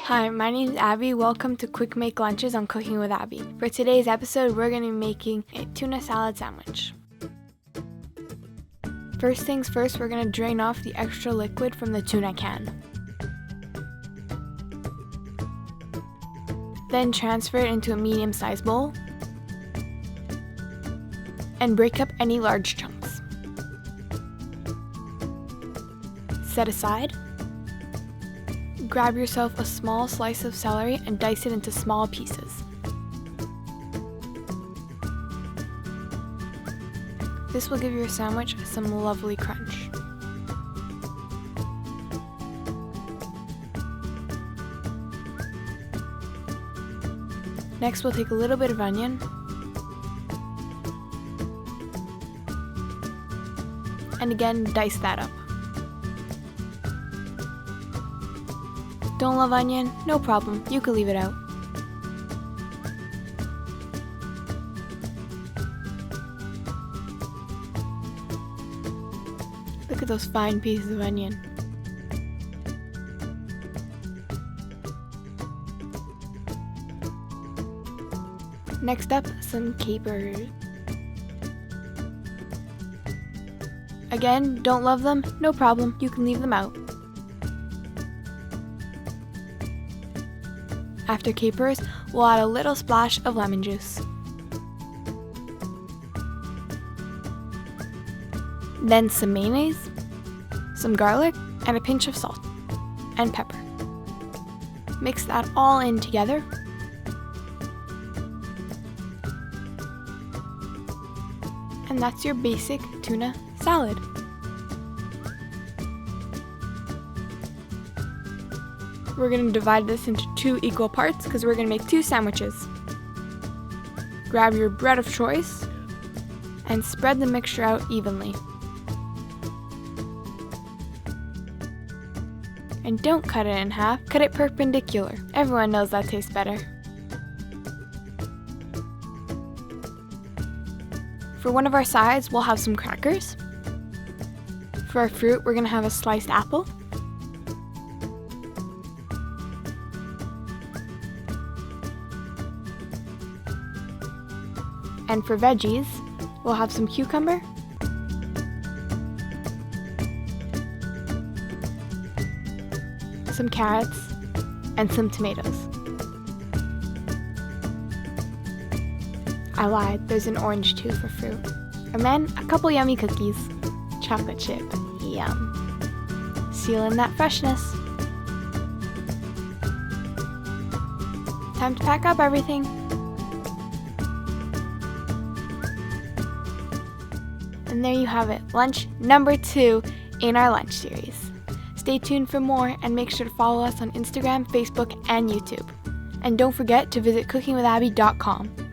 Hi, my name is Abby. Welcome to Quick Make Lunches on Cooking with Abby. For today's episode, we're going to be making a tuna salad sandwich. First things first, we're going to drain off the extra liquid from the tuna can. Then transfer it into a medium-sized bowl and break up any large chunks. Set aside. Grab yourself a small slice of celery and dice it into small pieces. This will give your sandwich some lovely crunch. Next, we'll take a little bit of onion and again dice that up. Don't love onion? No problem, you can leave it out. Look at those fine pieces of onion. Next up, some capers. Again, don't love them? No problem, you can leave them out. After capers, we'll add a little splash of lemon juice. Then some mayonnaise, some garlic, and a pinch of salt and pepper. Mix that all in together. And that's your basic tuna salad. We're going to divide this into 2 equal parts because we're going to make 2 sandwiches. Grab your bread of choice and spread the mixture out evenly. And don't cut it in half, cut it perpendicular. Everyone knows that tastes better. For one of our sides, we'll have some crackers. For our fruit, we're going to have a sliced apple. And for veggies, we'll have some cucumber, some carrots, and some tomatoes. I lied, there's an orange too for fruit. And then a couple yummy cookies. Chocolate chip, yum. Seal in that freshness. Time to pack up everything. And there you have it, lunch number 2 in our lunch series. Stay tuned for more and make sure to follow us on Instagram, Facebook, and YouTube. And don't forget to visit cookingwithabby.com.